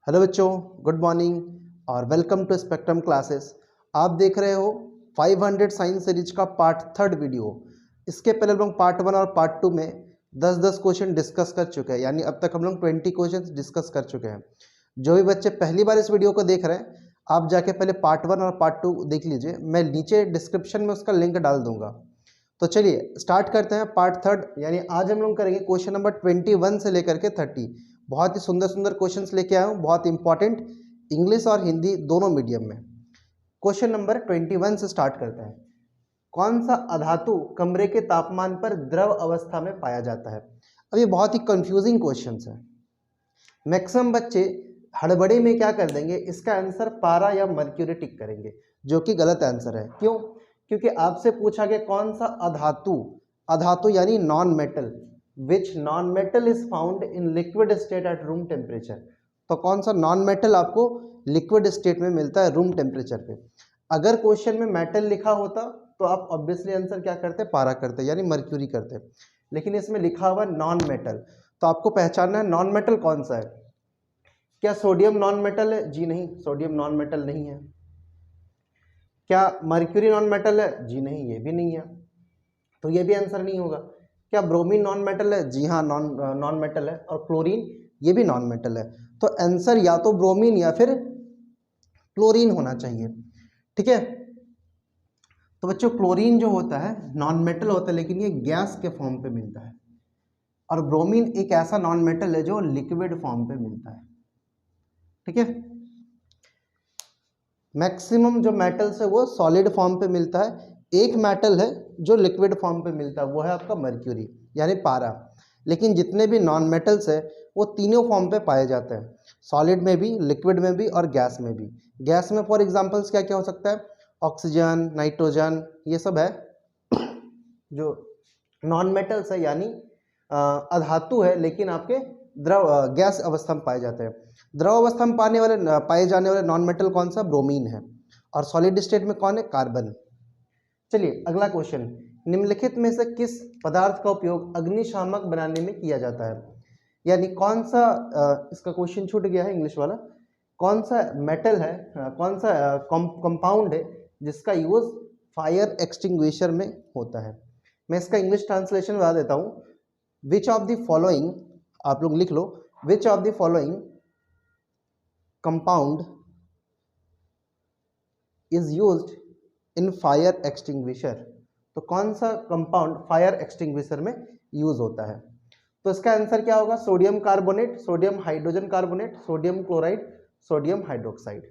Hello बच्चों, good morning और welcome to spectrum classes. आप देख रहे हो 500 साइंस सीरीज का पार्ट थर्ड वीडियो। इसके पहले हम लोग पार्ट वन और पार्ट टू में 10-10 क्वेश्चन डिस्कस कर चुके हैं, यानी अब तक हम लोग 20 क्वेश्चन डिस्कस कर चुके हैं। जो भी बच्चे पहली बार इस वीडियो को देख रहे हैं, आप जाके पहले पार्ट वन और पार्ट टू देख लीजिए। मैं नीचे डिस्क्रिप्शन में उसका लिंक डाल दूंगा। तो चलिए स्टार्ट करते हैं पार्ट थर्ड, यानी आज हम लोग करेंगे क्वेश्चन नंबर 21 से लेकर के 30। बहुत ही सुंदर सुंदर क्वेश्चंस लेके आया हूँ, बहुत इंपॉर्टेंट, इंग्लिश और हिंदी दोनों मीडियम में। क्वेश्चन नंबर 21 से स्टार्ट करते हैं। कौन सा अधातु कमरे के तापमान पर द्रव अवस्था में पाया जाता है? अब ये बहुत ही कंफ्यूजिंग क्वेश्चन है। मैक्सिमम बच्चे हड़बड़ी में क्या कर देंगे, इसका आंसर पारा या मर्क्यूरी टिक करेंगे, जो कि गलत आंसर है। क्यों? क्योंकि आपसे पूछा गया कौन सा अधातु, अधातु यानी non metal, which non metal is found in liquid state at room temperature. तो कौन सा नॉन मेटल आपको लिक्विड स्टेट में मिलता है रूम टेम्परेचर पे? अगर क्वेश्चन में मेटल लिखा होता तो आप ऑब्वियसली आंसर क्या करते, पारा करते, यानी मर्क्यूरी करते। लेकिन इसमें लिखा हुआ नॉन मेटल, तो आपको पहचानना है नॉन मेटल कौन सा है। क्या सोडियम नॉन मेटल है? जी नहीं, सोडियम नॉन मेटल नहीं है। क्या मर्क्यूरी नॉन मेटल है? जी नहीं, ये भी नहीं है, तो ये भी आंसर नहीं होगा। क्या ब्रोमीन नॉन मेटल है? जी हाँ, नॉन मेटल है। और क्लोरीन, ये भी नॉन मेटल है। तो आंसर या तो ब्रोमीन या फिर क्लोरीन होना चाहिए। ठीक है, तो बच्चों क्लोरीन जो होता है नॉन मेटल होता है, लेकिन ये गैस के फॉर्म पे मिलता है। और ब्रोमीन एक ऐसा नॉन मेटल है जो लिक्विड फॉर्म पे मिलता है। ठीक है, मैक्सिमम जो मेटल्स है वो सॉलिड फॉर्म पे मिलता है। एक मेटल है जो लिक्विड फॉर्म पे मिलता है, वो है आपका मर्क्यूरी यानी पारा। लेकिन जितने भी नॉन मेटल्स है वो तीनों फॉर्म पे पाए जाते हैं, सॉलिड में भी, लिक्विड में भी और गैस में भी। गैस में फॉर एग्जांपल्स क्या क्या हो सकता है? ऑक्सीजन, नाइट्रोजन, ये सब है जो नॉन मेटल्स है, यानी अधातु है, लेकिन आपके द्रव गैस अवस्था में पाए जाते हैं। द्रव अवस्था में पाए जाने वाले नॉन मेटल कौन सा? ब्रोमीन है। और सॉलिड स्टेट में कौन है? कार्बन। चलिए अगला क्वेश्चन, निम्नलिखित में से किस पदार्थ का उपयोग अग्निशामक बनाने में किया जाता है? यानी कौन सा इसका क्वेश्चन छूट गया है इंग्लिश वाला। कौन सा मेटल है, कौन सा कंपाउंड है जिसका यूज फायर एक्सटिंग्विशर में होता है? मैं इसका इंग्लिश ट्रांसलेशन बता देता हूँ। विच ऑफ द फॉलोइंग, आप लोग लिख लो, which of the following compound is used in fire extinguisher. तो कौन सा कंपाउंड फायर एक्सटिंग्विशर में यूज होता है? तो इसका आंसर क्या होगा? Sodium carbonate, sodium hydrogen carbonate, sodium chloride, sodium hydroxide.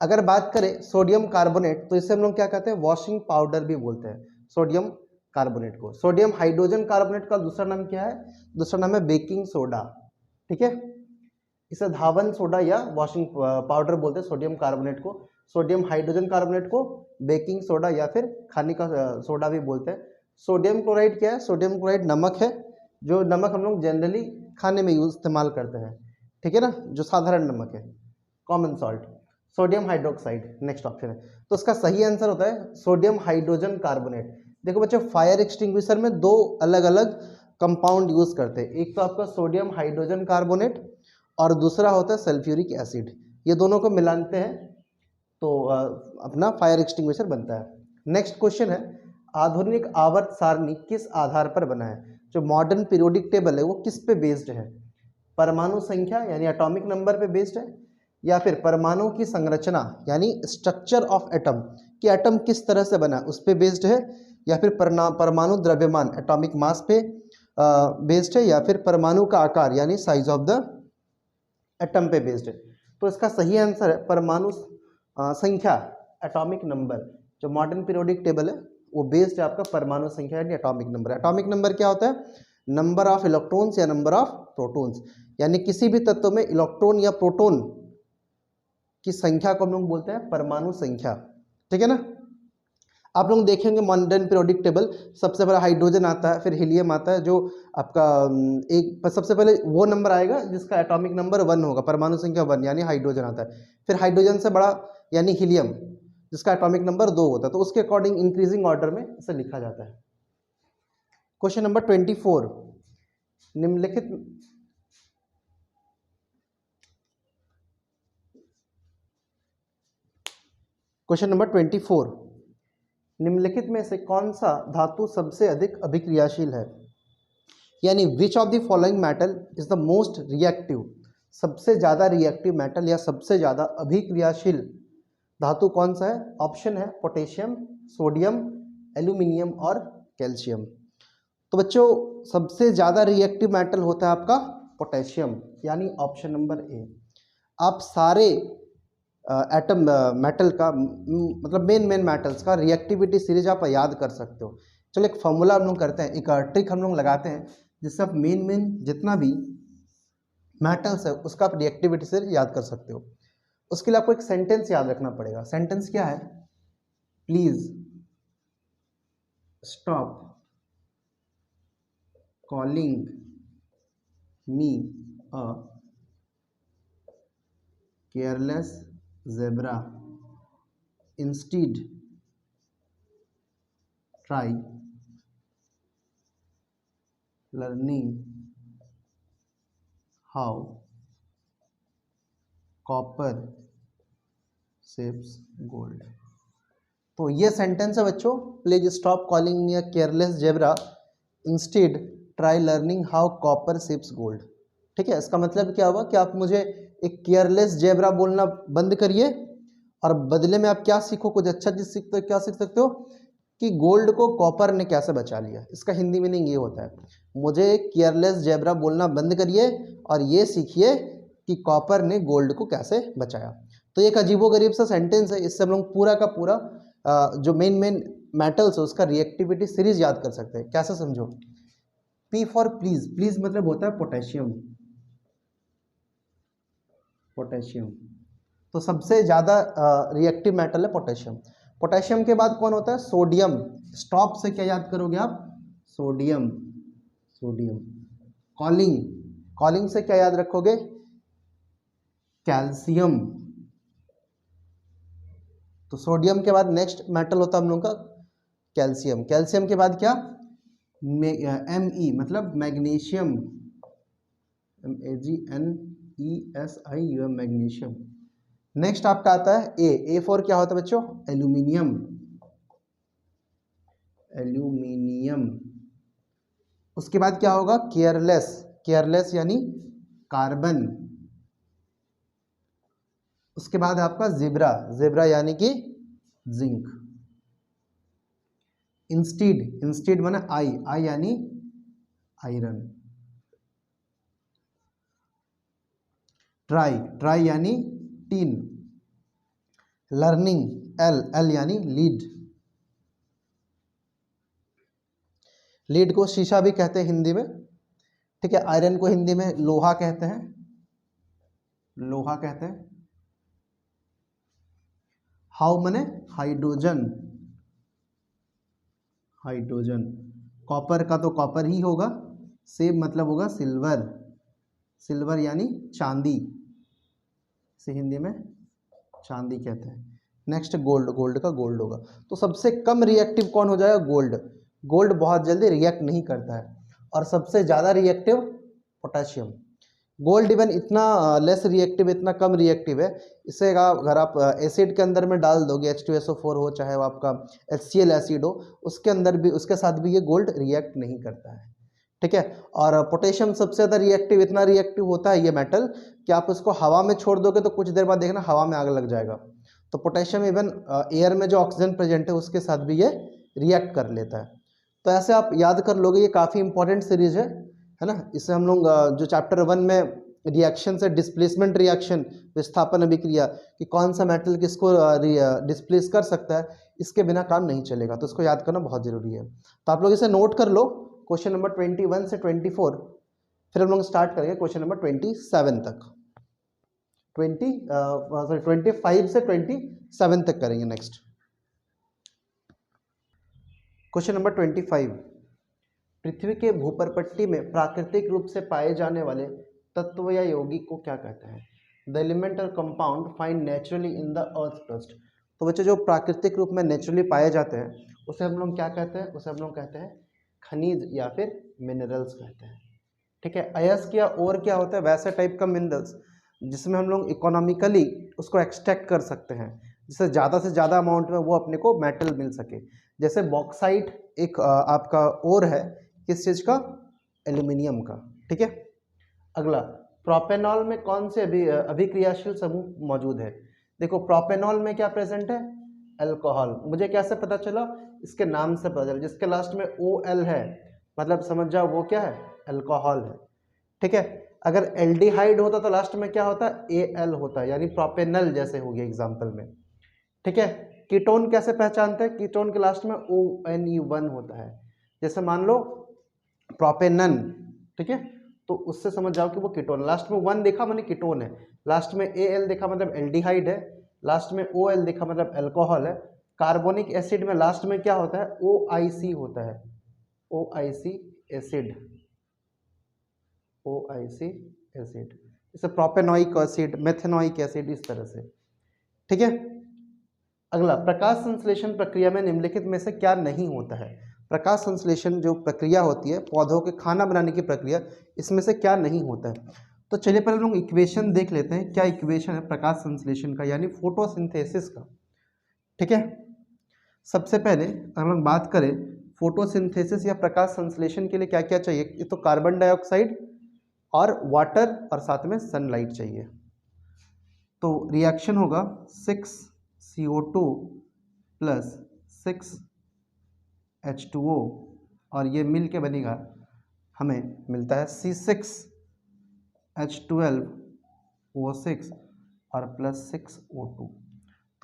अगर बात करें सोडियम कार्बोनेट, तो इसे हम लोग क्या कहते हैं? वॉशिंग पाउडर भी बोलते हैं सोडियम कार्बोनेट को। सोडियम हाइड्रोजन कार्बोनेट का दूसरा नाम क्या है? दूसरा नाम है बेकिंग सोडा। ठीक है, इसे धावन सोडा या वॉशिंग पाउडर बोलते हैं सोडियम कार्बोनेट को। सोडियम हाइड्रोजन कार्बोनेट को बेकिंग सोडा या फिर खाने का सोडा भी बोलते हैं। सोडियम क्लोराइड क्या है? सोडियम क्लोराइड नमक है, जो नमक हम लोग जनरली खाने में इस्तेमाल करते हैं। ठीक है ना, जो साधारण नमक है, common salt. Sodium hydroxide next option है, तो इसका सही आंसर होता है सोडियम हाइड्रोजन कार्बोनेट। देखो बच्चों, फायर एक्सटिंग्विशर में दो अलग अलग कंपाउंड यूज करते हैं, एक तो आपका सोडियम हाइड्रोजन कार्बोनेट और दूसरा होता है सल्फ्यूरिक एसिड। ये दोनों को मिलाते हैं तो अपना फायर एक्सटिंग्विशर बनता है। नेक्स्ट क्वेश्चन है, आधुनिक आवर्त सारणी किस आधार पर बना है? जो मॉडर्न पीरियोडिक टेबल है वो किस पे बेस्ड है? परमाणु संख्या यानी एटॉमिक नंबर पे बेस्ड है, या फिर परमाणु की संरचना यानी स्ट्रक्चर ऑफ एटम, कि एटम किस तरह से बना उस पे बेस्ड है, या फिर परमाणु द्रव्यमान एटॉमिक मास पे बेस्ड है, या फिर परमाणु का आकार यानी साइज ऑफ द एटम पे बेस्ड है? तो इसका सही आंसर है परमाणु संख्या, एटॉमिक नंबर। जो मॉडर्न पीरियोडिक टेबल है वो बेस्ड है आपका परमाणु संख्या यानी एटॉमिक नंबर। एटॉमिक नंबर क्या होता है? नंबर ऑफ इलेक्ट्रॉन्स या नंबर ऑफ प्रोटॉन्स, यानी किसी भी तत्व में इलेक्ट्रॉन या प्रोटॉन की संख्या को हम लोग बोलते हैं परमाणु संख्या। ठीक है ना, आप लोग देखेंगे मॉडर्न पीरियोडिक टेबल, सबसे पहले हाइड्रोजन आता है, फिर हीलियम आता है, जो आपका एक सबसे पहले वो नंबर आएगा जिसका एटॉमिक नंबर 1 होगा, परमाणु संख्या 1 यानी हाइड्रोजन आता है। फिर हाइड्रोजन से बड़ा यानी हीलियम जिसका एटॉमिक नंबर 2 होता है, तो उसके अकॉर्डिंग इंक्रीजिंग ऑर्डर में इसे लिखा जाता है। क्वेश्चन नंबर 24, निम्नलिखित क्वेश्चन नंबर 24, निम्नलिखित में से कौन सा धातु सबसे अधिक अभिक्रियाशील है, यानी विच of the following metal is the most reactive, सबसे ज़्यादा रिएक्टिव मेटल या सबसे ज़्यादा अभिक्रियाशील धातु कौन सा है। ऑप्शन है पोटेशियम, सोडियम, एल्यूमिनियम और कैल्शियम। तो बच्चों सबसे ज़्यादा रिएक्टिव मेटल होता है आपका पोटेशियम, यानी ऑप्शन नंबर ए। आप सारे एटम मेटल का मतलब मेन मेटल्स का रिएक्टिविटी सीरीज आप याद कर सकते हो। चलो एक फॉर्मूला हम लोग करते हैं, एक ट्रिक हम लोग लगाते हैं जिससे आप मेन जितना भी मेटल्स है उसका आप रिएक्टिविटी सीरीज याद कर सकते हो। उसके लिए आपको एक सेंटेंस याद रखना पड़ेगा। सेंटेंस क्या है, please stop calling me a careless zebra, instead try learning how copper shapes gold. तो ये सेंटेंस है बच्चों, please stop calling me a careless zebra, instead try learning how copper shapes gold. ठीक है, इसका मतलब क्या हुआ कि आप मुझे एक केयरलेस ज़ेब्रा बोलना बंद करिए और बदले में आप क्या सीखो, कुछ अच्छा चीज सीखते हो। क्या सीख सकते हो कि गोल्ड को कॉपर ने कैसे बचा लिया। इसका हिंदी मीनिंग ये होता है, मुझे केयरलेस ज़ेब्रा बोलना बंद करिए और ये सीखिए कि कॉपर ने गोल्ड को कैसे बचाया। तो एक अजीबोगरीब सा सेंटेंस है, इससे हम लोग पूरा का पूरा जो मेन मेटल्स है उसका रिएक्टिविटी सीरीज याद कर सकते हैं। कैसे समझो, पी फॉर प्लीज, प्लीज मतलब होता है पोटेशियम, पोटेशियम। तो सबसे ज़्यादा रिएक्टिव मेटल है पोटेशियम। पोटेशियम के बाद कौन होता है, सोडियम। स्टॉप से क्या याद करोगे आप, सोडियम, सोडियम। कॉलिंग, कॉलिंग से क्या याद रखोगे, कैल्शियम। तो सोडियम के बाद नेक्स्ट मेटल होता है हम लोग का कैल्शियम। कैल्शियम के बाद क्या, Me मतलब मैग्नीशियम, MAGNESIUM, मैग्नीशियम। नेक्स्ट आपका आता है ए फॉर क्या होता है बच्चों, एल्यूमिनियम, एल्यूमिनियम। उसके बाद क्या होगा, केयरलेस, केयरलेस यानी कार्बन। उसके बाद आपका ज़ेब्रा, ज़ेब्रा यानी कि जिंक। इंस्टीड, इंस्टीड माने आई, आई यानी आयरन। ट्राई, ट्राई यानी टीन। लर्निंग, एल, एल यानी लीड, लीड को शीशा भी कहते हैं हिंदी में। ठीक है, आयरन को हिंदी में लोहा कहते हैं, लोहा कहते हैं। हाउ माने हाइड्रोजन, हाइड्रोजन। कॉपर का तो कॉपर ही होगा, सेम मतलब होगा सिल्वर, सिल्वर यानी चांदी, इसे हिंदी में चांदी कहते हैं। नेक्स्ट गोल्ड, गोल्ड का गोल्ड होगा। तो सबसे कम रिएक्टिव कौन हो जाएगा, गोल्ड। गोल्ड बहुत जल्दी रिएक्ट नहीं करता है। और सबसे ज़्यादा रिएक्टिव पोटेशियम। गोल्ड इवन इतना लेस रिएक्टिव, इतना कम रिएक्टिव है, इसे अगर आप एसिड के अंदर में डाल दोगे, H2SO4 हो चाहे वो आपका HCl एसिड हो, उसके अंदर भी, उसके साथ भी ये गोल्ड रिएक्ट नहीं करता है। ठीक है, और पोटेशियम सबसे ज़्यादा रिएक्टिव, इतना रिएक्टिव होता है ये मेटल कि आप उसको हवा में छोड़ दोगे तो कुछ देर बाद देखना हवा में आग लग जाएगा। तो पोटेशियम इवन एयर में जो ऑक्सीजन प्रेजेंट है उसके साथ भी ये रिएक्ट कर लेता है। तो ऐसे आप याद कर लोगे, ये काफ़ी इंपॉर्टेंट सीरीज है ना। इससे हम लोग जो चैप्टर 1 में रिएक्शन से डिस्प्लेसमेंट रिएक्शन, विस्थापन अभिक्रिया, कि कौन सा मेटल किसको डिस्प्लेस कर सकता है, इसके बिना काम नहीं चलेगा। तो इसको याद करना बहुत ज़रूरी है। तो आप लोग इसे नोट कर लो, क्वेश्चन नंबर 21 से 24, फिर हम लोग स्टार्ट करेंगे क्वेश्चन नंबर 27 तक। 25 से 27 तक करेंगे नेक्स्ट। क्वेश्चन नंबर 25, पृथ्वी के भूपर्पट्टी में प्राकृतिक रूप से पाए जाने वाले तत्व या यौगिक को क्या कहते हैं। द एलिमेंट और compound find naturally in the earth crust. तो बच्चों जो प्राकृतिक रूप में नेचुरली पाए जाते हैं उसे हम लोग क्या कहते हैं, उसे हम लोग कहते हैं खनिज या फिर मिनरल्स कहते हैं। ठीक है, अयस्क या और क्या होता है, वैसे टाइप का मिनरल्स जिसमें हम लोग इकोनॉमिकली उसको एक्सट्रैक्ट कर सकते हैं, जिससे ज़्यादा से ज़्यादा अमाउंट में वो अपने को मेटल मिल सके। जैसे बॉक्साइट एक आपका ओर है किस चीज़ का, एल्यूमिनियम का, ठीक है। अगला, प्रोपेनॉल में कौन से अभिक्रियाशील समूह मौजूद है। देखो प्रोपेनॉल में क्या प्रेजेंट है, अल्कोहल। मुझे कैसे पता चला, इसके नाम से पता चला, जिसके लास्ट में OL है मतलब समझ जाओ वो क्या है, अल्कोहल है, ठीक है। अगर एल्डिहाइड होता तो लास्ट में क्या होता, AL होता है, यानी प्रोपेनल जैसे हो गया एग्जाम्पल में, ठीक है। कीटोन कैसे पहचानते हैं, कीटोन के लास्ट में ONE1 होता है, जैसे मान लो प्रोपेनन, ठीक है, तो उससे समझ जाओ कि वो कीटोन, लास्ट में 1 देखा माने कीटोन है, लास्ट में AL देखा मतलब एल्डिहाइड है, लास्ट में OL देखा मतलब अल्कोहल है। कार्बोनिक एसिड में लास्ट में क्या होता है, OIC होता है, OIC एसिड, OIC एसिड, जैसे प्रोपेनोइक एसिड, मेथेनोइक एसिड, इस तरह से, ठीक है। अगला, प्रकाश संश्लेषण प्रक्रिया में निम्नलिखित में से क्या नहीं होता है। प्रकाश संश्लेषण जो प्रक्रिया होती है पौधों के खाना बनाने की प्रक्रिया, इसमें से क्या नहीं होता है। तो चलिए पहले हम लोग इक्वेशन देख लेते हैं, क्या इक्वेशन है प्रकाश संश्लेषण का यानी फोटोसिंथेसिस का, ठीक है। सबसे पहले अगर हम बात करें फोटोसिंथेसिस या प्रकाश संश्लेषण के लिए क्या क्या चाहिए, ये तो कार्बन डाइऑक्साइड और वाटर और साथ में सनलाइट चाहिए। तो रिएक्शन होगा 6CO2 प्लस 6H2O और ये मिल के बनेगा, हमें मिलता है C6H12O6 और प्लस 6O2।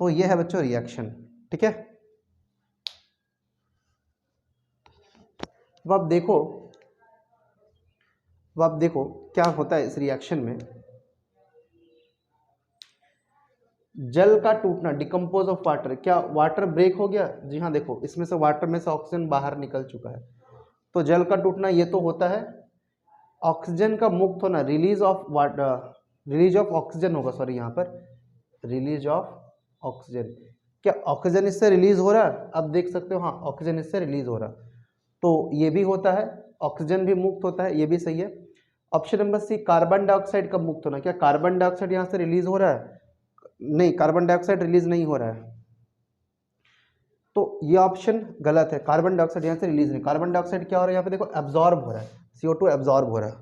तो ये है बच्चों रिएक्शन, ठीक है। अब आप देखो क्या होता है इस रिएक्शन में, जल का टूटना, डिकम्पोज ऑफ वाटर, क्या वाटर ब्रेक हो गया, जी हाँ, देखो इसमें से वाटर में से ऑक्सीजन बाहर निकल चुका है, तो जल का टूटना ये तो होता है। ऑक्सीजन का मुक्त होना, release of water, release of oxygen होगा, सॉरी यहाँ पर रिलीज ऑफ ऑक्सीजन, क्या ऑक्सीजन इससे रिलीज हो रहा है, अब देख सकते हो, हाँ ऑक्सीजन इससे रिलीज हो रहा, तो ये भी होता है, ऑक्सीजन भी मुक्त होता है, ये भी सही है। Option number C, carbon dioxide का मुक्त होना, क्या कार्बन डाइऑक्साइड यहाँ से रिलीज हो रहा है, नहीं कार्बन डाइऑक्साइड रिलीज नहीं हो रहा है, तो ये ऑप्शन गलत है, कार्बन डाइऑक्साइड यहाँ से रिलीज नहीं, कार्बन डाइऑक्साइड क्या हो रहा है यहाँ पे देखो, एब्जॉर्ब हो रहा है, CO2 एब्जॉर्ब हो रहा है।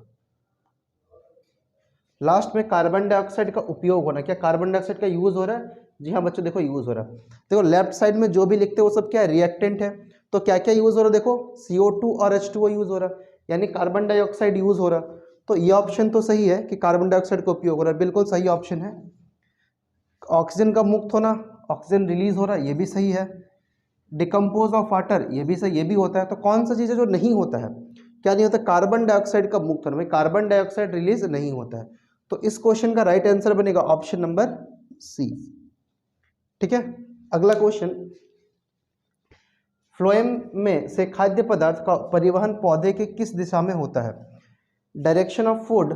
लास्ट में कार्बन डाइऑक्साइड का उपयोग होना, क्या कार्बन डाइऑक्साइड का यूज हो रहा है, जी हाँ बच्चों देखो यूज हो रहा है। देखो लेफ्ट साइड में जो भी लिखते हैं वो सब क्या है, रिएक्टेंट है, तो क्या क्या यूज हो रहा है, देखो CO2 और H2O यूज हो रहा है, यानी कार्बन डाइऑक्साइड यूज हो रहा है, तो ये ऑप्शन तो सही है कि कार्बन डाइऑक्साइड का उपयोग हो रहा है, बिल्कुल सही ऑप्शन है। ऑक्सीजन का मुक्त होना, ऑक्सीजन रिलीज हो रहा है, ये भी सही है। डिकम्पोज ऑफ वाटर, ये भी सही, ये भी होता है। तो कौन सा चीज़ है जो नहीं होता है, क्या नहीं होता, कार्बन डाइऑक्साइड का मुक्त होना, कार्बन डाइऑक्साइड रिलीज नहीं होता है, तो इस क्वेश्चन का राइट आंसर बनेगा ऑप्शन नंबर सी, ठीक है। अगला क्वेश्चन, फ्लोएम में से खाद्य पदार्थ का परिवहन पौधे के किस दिशा में होता है, direction of food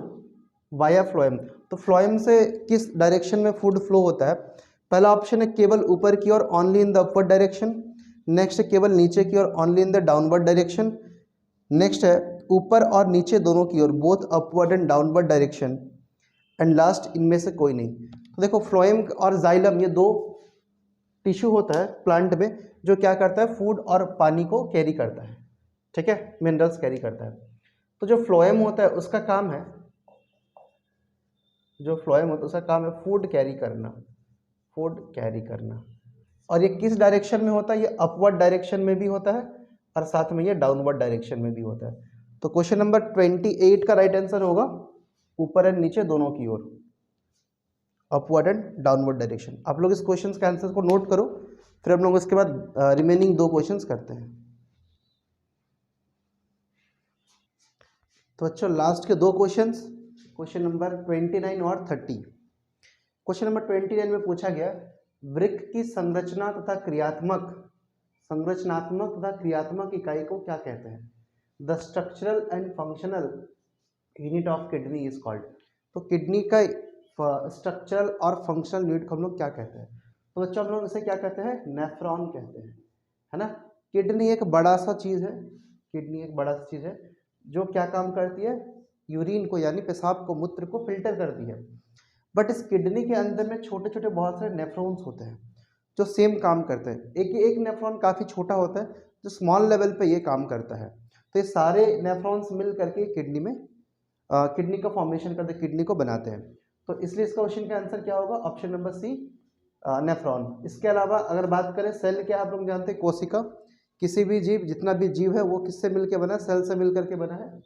via phloem, तो फ्लोएम से किस डायरेक्शन में फूड फ्लो होता है। पहला ऑप्शन है केवल ऊपर की ओर, only in the upward direction, next है केवल नीचे की ओर, only in the downward direction, next है ऊपर और नीचे दोनों की ओर, both upward and downward direction, and last इनमें से कोई नहीं। तो देखो फ्लोएम और जाइलम ये दो टिश्यू होता है प्लांट में जो क्या करता है, फूड और पानी को कैरी करता है, ठीक है, मिनरल्स कैरी करता है। तो जो फ्लोएम होता है उसका काम है, जो फ्लोएम होता है उसका काम है फूड कैरी करना, फूड कैरी करना, और ये किस डायरेक्शन में होता है, ये अपवर्ड डायरेक्शन में भी होता है और साथ में ये डाउनवर्ड डायरेक्शन में भी होता है। तो क्वेश्चन नंबर 28 का राइट आंसर होगा ऊपर एंड नीचे दोनों की ओर, अपवर्ड एंड डाउनवर्ड डायरेक्शन। आप लोग इस क्वेश्चन के आंसर को नोट करो, फिर हम लोग इसके बाद रिमेनिंग दो क्वेश्चंस करते हैं। तो बच्चों लास्ट के दो क्वेश्चंस, क्वेश्चन नंबर 29 और 30। क्वेश्चन नंबर 29 में पूछा गया, वृक्क की संरचनात्मक तथा क्रियात्मक इकाई को क्या कहते हैं, the structural and functional unit of kidney is called. तो किडनी का स्ट्रक्चरल और फंक्शनल यूनिट को हम लोग क्या कहते हैं, तो बच्चों हम लोग इसे क्या कहते हैं, नेफ्रॉन कहते हैं, है ना। किडनी एक बड़ा सा चीज़ है, किडनी एक बड़ा सा चीज़ है जो क्या काम करती है, यूरिन को यानी पेशाब को, मूत्र को फिल्टर करती है। बट इस किडनी के अंदर में छोटे छोटे बहुत सारे नेफ्रॉन्स होते हैं, जो सेम काम करते हैं। एक नेफ्रॉन काफ़ी छोटा होता है जो स्मॉल लेवल पे ये काम करता है। तो ये सारे नेफ्रॉन्स मिल करके किडनी में किडनी का फॉर्मेशन करते, किडनी को बनाते हैं। तो इसलिए इसका क्वेश्चन का आंसर क्या होगा, ऑप्शन नंबर सी, नेफ्रॉन। इसके अलावा अगर बात करें सेल, क्या आप लोग जानते हैं, कोशिका। किसी भी जीव, जितना भी जीव है वो किससे मिलकर बना है, सेल से मिल करके बना है।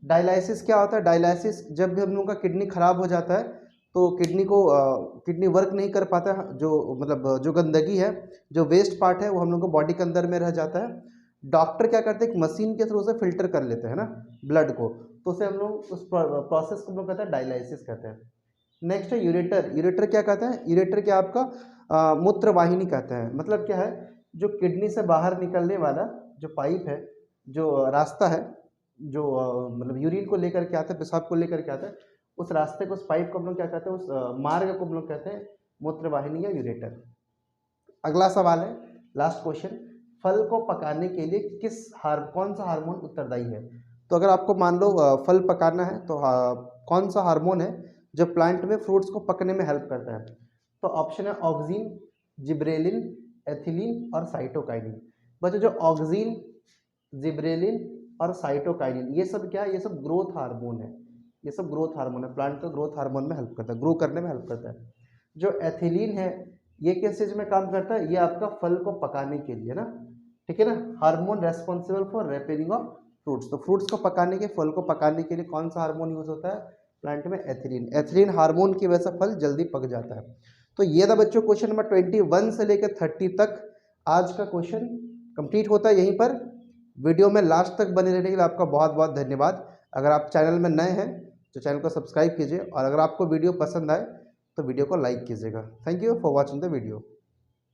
डायलाइसिस क्या होता है, डायलाइसिस जब भी हम लोगों का किडनी खराब हो जाता है तो किडनी वर्क नहीं कर पाता है, जो मतलब जो गंदगी है, जो वेस्ट पार्ट है वो हम लोग को बॉडी के अंदर में रह जाता है। डॉक्टर क्या करते हैं, एक मशीन के थ्रू से फिल्टर कर लेते हैं ना ब्लड को, तो उसे हम लोग उस प्रोसेस को हम लोग कहते हैं डायलाइसिस कहते हैं। नेक्स्ट है यूरेटर। यूरेटर क्या कहते हैं, यूरेटर क्या आपका मूत्र वाहिनी कहते हैं। मतलब क्या है, जो किडनी से बाहर निकलने वाला जो पाइप है, जो रास्ता है, जो मतलब यूरिन को लेकर के आता है, पेशाब को लेकर के आता है, उस रास्ते को, उस पाइप को हम लोग क्या कहते हैं, उस मार्ग को हम लोग कहते हैं मूत्र वाहिनी या यूरेटर। अगला सवाल है, लास्ट क्वेश्चन, फल को पकाने के लिए कौन सा हार्मोन उत्तरदायी है। तो अगर आपको मान लो फल पकाना है तो कौन सा हार्मोन है जो प्लांट में फ्रूट्स को पकने में हेल्प करता है। तो ऑप्शन है ऑक्सिन, जिब्रेलिन, एथिलीन और साइटोकाइनिन। बच्चों जो ऑक्सिन, जिब्रेलिन और साइटोकाइनिन, ये सब क्या है, ये सब ग्रोथ हार्मोन है। ये सब ग्रोथ हार्मोन है, प्लांट को ग्रोथ हार्मोन में हेल्प करता है, ग्रो करने में हेल्प करता है। जो एथिलीन है ये किस चीज में काम करता है, ये आपका फल को पकाने के लिए ना, ठीक है ना, hormone responsible for repairing of fruits. तो फ्रूट्स को पकाने के, फल को पकाने के लिए कौन सा हार्मोन यूज होता है प्लांट में, एथिलीन। एथिलीन हार्मोन की वजह से फल जल्दी पक जाता है। तो ये था बच्चों क्वेश्चन नंबर 21 से लेकर 30 तक आज का क्वेश्चन कंप्लीट होता है यहीं पर। वीडियो में लास्ट तक बने रहने के लिए आपका बहुत बहुत धन्यवाद। अगर आप चैनल में नए हैं तो चैनल को सब्सक्राइब कीजिए, और अगर आपको वीडियो पसंद आए तो वीडियो को लाइक कीजिएगा। Thank you for watching the video.